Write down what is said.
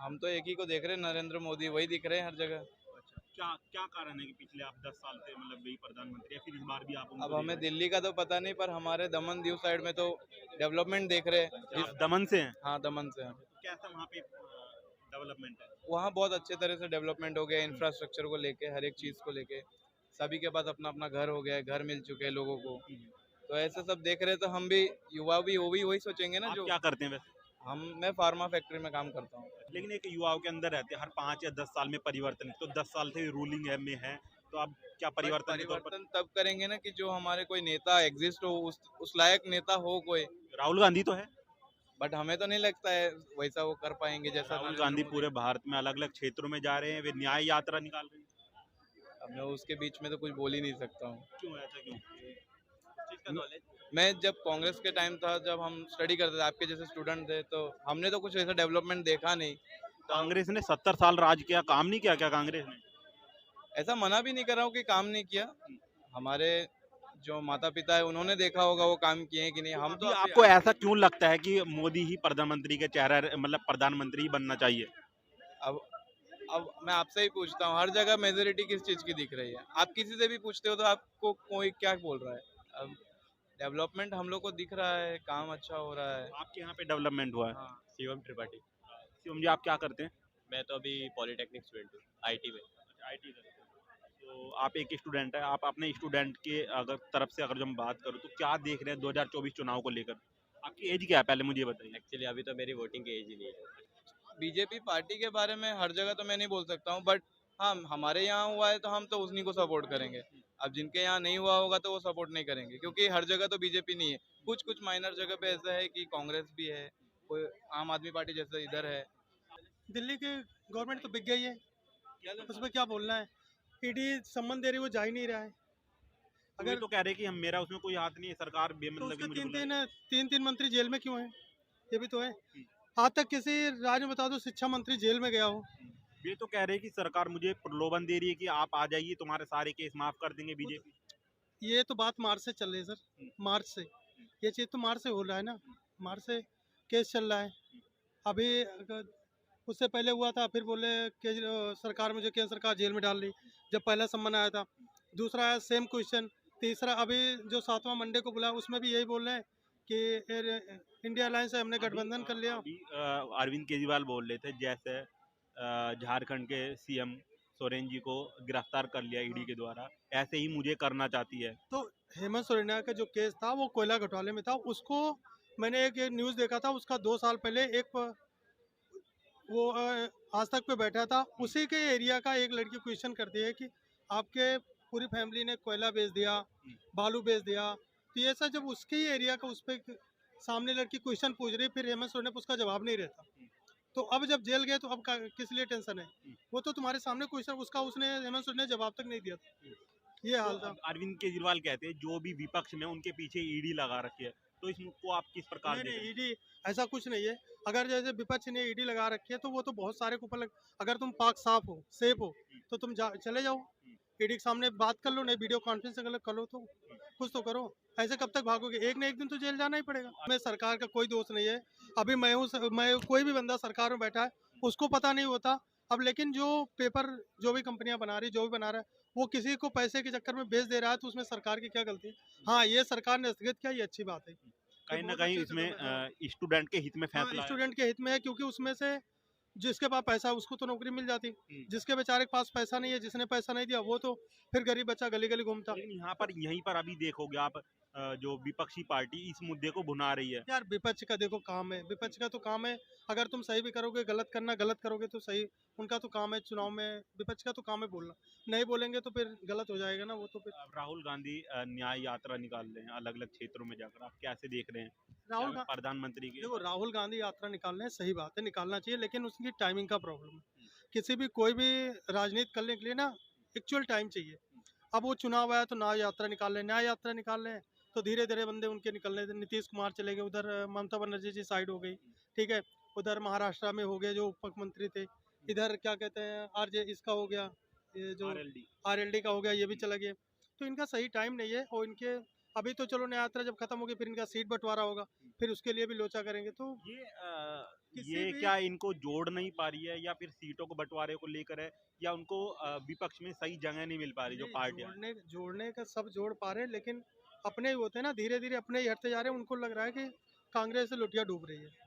हम तो एक ही को देख रहे हैं, नरेंद्र मोदी, वही दिख रहे हैं हर जगह। अच्छा, क्या क्या कारण है कि पिछले आप 10 साल से मतलब वही प्रधानमंत्री है, फिर इस बार भी आप अब उनको देख हमें रहे दिल्ली का तो पता नहीं, पर हमारे दमन दीव साइड में तो डेवलपमेंट देख रहे हैं हैं? आप दमन से हैं? हाँ, दमन से हैं। तो कैसा वहाँ पे डेवलपमेंट है? वहाँ बहुत अच्छे तरह से डेवलपमेंट हो गया, हम्म, इंफ्रास्ट्रक्चर को लेके, हर एक चीज़ को लेके। सभी के पास अपना अपना घर हो गया है, घर मिल चुके हैं लोगों को। हम्म। तो ऐसे सब देख रहे हैं, तो हम भी युवा भी वो भी वही सोचेंगे ना आप जो क्या करते हैं वैसे? मैं फार्मा फैक्ट्री में काम करता हूँ। लेकिन एक युवाओं के अंदर रहते हैं हर 5 या 10 साल में परिवर्तन, तो 10 साल से रूलिंग है में है, तो आप क्या बट परिवर्तन के तौर पर? परिवर्तन तब करेंगे ना कि जो हमारे कोई नेता एग्जिस्ट हो, उस लायक नेता हो कोई। राहुल गांधी तो है। बट हमें तो नहीं लगता है वैसा वो कर पाएंगे जैसा राहुल नरेंद्र गांधी मोदी। पूरे भारत में अलग अलग क्षेत्रों में जा रहे हैं, वे न्याय यात्रा निकाल रहे हैं। अब मैं उसके बीच में तो कुछ बोल ही नहीं सकता हूँ। क्यों, ऐसा क्यों? चीज का म- नॉलेज। मैं जब कांग्रेस के टाइम था, जब हम स्टडी करते थे, आपके जैसे स्टूडेंट थे, तो हमने तो कुछ ऐसा डेवलपमेंट देखा नहीं। तो कांग्रेस ने 70 साल राज किया, काम नहीं किया क्या कांग्रेस ने? ऐसा मना भी नहीं कर रहा हूँ कि काम नहीं किया। हमारे जो माता पिता है उन्होंने देखा होगा वो काम किए हैं कि नहीं, तो हम तो अभी अभी आपको ऐसा क्यों लगता है कि मोदी ही प्रधानमंत्री के चेहरा मतलब प्रधानमंत्री ही बनना चाहिए? अब अब मैं आपसे ही पूछता हूँ, हर जगह मेजोरिटी किस चीज की दिख रही है? आप किसी से भी पूछते हो तो आपको कोई क्या बोल रहा है? अब डेवलपमेंट हम लोग को दिख रहा है, काम अच्छा हो रहा है। आपके यहाँ पे डेवलपमेंट हुआ है? हाँ। शिवम त्रिपाठी। शिवम जी, आप क्या करते हैं? मैं तो अभी पॉलिटेक्निक स्टूडेंट हूँ, आईटी में। आईटी करते हैं। तो आप एक स्टूडेंट है, आप अपने स्टूडेंट के अगर तरफ से अगर हम बात करूँ तो क्या देख रहे हैं 2024 चुनाव को लेकर? आपकी एज क्या है पहले मुझे ये बताइए। एक्चुअली अभी तो मेरी वोटिंग की एज ही नहीं है। बीजेपी पार्टी के बारे में हर जगह तो मैं नहीं बोल सकता हूँ, बट हाँ, हमारे यहाँ हुआ है तो हम तो उन्हीं को सपोर्ट करेंगे। अब जिनके यहाँ नहीं हुआ होगा तो वो सपोर्ट नहीं करेंगे, क्योंकि हर जगह तो बीजेपी नहीं है। कुछ कुछ माइनर जगह पे ऐसा है कि कांग्रेस भी है, कोई आम आदमी पार्टी जैसे इधर है। दिल्ली की गवर्नमेंट तो बिक गई है, उसमें क्या बोलना है। ईडी सम्मन दे रही है, वो जा ही नहीं रहा है। तो वे अगर तो कह रहे हैं कि हम मेरा उसमें कोई हाथ नहीं है, सरकार तो बेमतलब उसके मुझे तीन बुला तीन रही है। तीन तीन मंत्री जेल में क्यों हैं? ये भी तो है। हम्म, आज तक किसी राज्य में बता दो शिक्षा मंत्री जेल में गया हो? हम्म। वे तो कह रहे हैं कि सरकार मुझे प्रलोभन दे रही है कि आप आ जाइए, तुम्हारे सारे केस माफ कर देंगे वो तो, बीजेपी। ये तो बात मार्च से चल रही है सर। मार्च से ये चीज़ तो मार्च से हो रहा है ना। मार्च से केस चल रहा है। अभी उससे पहले हुआ था, फिर बोले कि सरकार, मुझे केंद्र सरकार जेल में डाल रही, जब पहला सम्मन आया था। दूसरा आया सेम क्वेश्चन। तीसरा अभी जो 7वां मंडे को बुलाया उसमें भी यही बोल रहे हैं कि इंडिया अलायंस से हमने गठबंधन कर लिया। अभी अरविंद केजरीवाल बोल रहे थे जैसे झारखंड के सीएम सोरेन जी को गिरफ्तार कर लिया ईडी हाँ। के द्वारा, ऐसे ही मुझे करना चाहती है। तो हेमंत सोरेन का जो केस था वो कोयला घोटाले में था। उसको मैंने एक न्यूज़ देखा था, उसका 2 साल पहले वो आज तक पे बैठा था, उसी के एरिया का एक लड़की क्वेश्चन करती है कि आपके पूरी फैमिली ने कोयला बेच दिया, बालू बेच दिया। तो ये सब जब उसके ही एरिया का उस पर सामने लड़की क्वेश्चन पूछ रही, फिर हेमंत सोरेन पे उसका जवाब नहीं रहता। तो अब जब जेल गए तो अब किस लिए टेंशन है? वो तो तुम्हारे सामने क्वेश्चन उसका, उसने हेमंत सोरेन ने जवाब तक नहीं दिया था। ये तो हाल था। अब अरविंद केजरीवाल कहते हैं जो भी विपक्ष में उनके पीछे ईडी लगा रखी है, तो इसको आप किस प्रकार नहीं देख रहे नहीं, हैं? ईडी ऐसा कुछ नहीं है। अगर जैसे विपक्ष ने ईडी लगा रखी है तो वो तो बहुत सारे के ऊपर अगर तुम पाक साफ हो, सेफ हो, तो तुम चले जाओ, ईडी के सामने बात कर लो, नहीं वीडियो कॉन्फ्रेंस कर लो, तो कुछ तो करो। ऐसे कब तक भागोगे? एक न एक दिन तो जेल जाना ही पड़ेगा। मैं सरकार का कोई दोष नहीं है। अभी मैं कोई भी बंदा सरकार में बैठा है, उसको पता नहीं होता। अब लेकिन जो पेपर, जो भी कंपनियां बना रही, जो भी बना रहा है, वो किसी को पैसे के चक्कर में बेच दे रहा है, तो उसमें सरकार की क्या गलती है? हाँ, ये सरकार ने स्थगित किया, ये अच्छी बात है। ये कहीं ना बहुत कहीं अच्छे कदम है। हाँ, इसमें स्टूडेंट के हित में हाँ, फैसला है। स्टूडेंट के हित में है, क्योंकि उसमें से जिसके पास पैसा है उसको तो नौकरी मिल जाती। हम्म। जिसके बेचारे के पास पैसा नहीं है, जिसने पैसा नहीं दिया, वो तो फिर गरीब बच्चा गली गली घूमता। लेकिन यहाँ पर यहीं पर अभी देखोगे आप, जो विपक्षी पार्टी इस मुद्दे को भुना रही है। यार विपक्ष का देखो काम है, विपक्ष का तो काम है, अगर तुम सही भी करोगे, गलत करना, गलत करोगे तो सही। उनका तो काम है चुनाव में, विपक्ष का तो काम है बोलना। नहीं बोलेंगे तो फिर गलत हो जाएगा ना, वो तो फिर। अब राहुल गांधी न्याय यात्रा निकाल रहे हैं अलग अलग क्षेत्रों में जाकर, आप कैसे देख रहे हैं? क्या राहुल वे गा प्रधानमंत्री के? देखो, राहुल गांधी यात्रा निकालना है, सही बात है, निकालना चाहिए, लेकिन उसकी टाइमिंग का प्रॉब्लम है। किसी भी कोई भी राजनीति करने के लिए ना एक्चुअल टाइम चाहिए। अब वो चुनाव आया तो न्याय यात्रा निकाल रहे हैं, न्याय यात्रा निकाल रहे हैं, तो धीरे धीरे बंदे उनके निकलने थे। नीतीश कुमार चले गए उधर, ममता बनर्जी जी साइड हो गई, ठीक है। उधर महाराष्ट्र में हो गए जो उप मुख्यमंत्री थे। इधर क्या कहते हैं, आरजे इसका हो गया, ये जो आरएलडी। आरएलडी का हो गया, ये भी चला गया। तो इनका सही टाइम नहीं है। और इनके अभी तो चलो न्याय यात्रा जब खत्म होगी, फिर इनका सीट बंटवारा होगा, फिर उसके लिए भी लोचा करेंगे। तो ये किसी ये भी क्या इनको जोड़ नहीं पा रही है, या फिर सीटों को बंटवारे को लेकर है, या उनको विपक्ष में सही जगह नहीं मिल पा रही जो नहीं, पार्टियां? जोड़ने का सब जोड़ पा रहे हैं, लेकिन अपने ही होते हैं ना, धीरे धीरे अपने ही हटते जा रहे हैं। उनको लग रहा है कि कांग्रेस से लुटिया डूब रही है।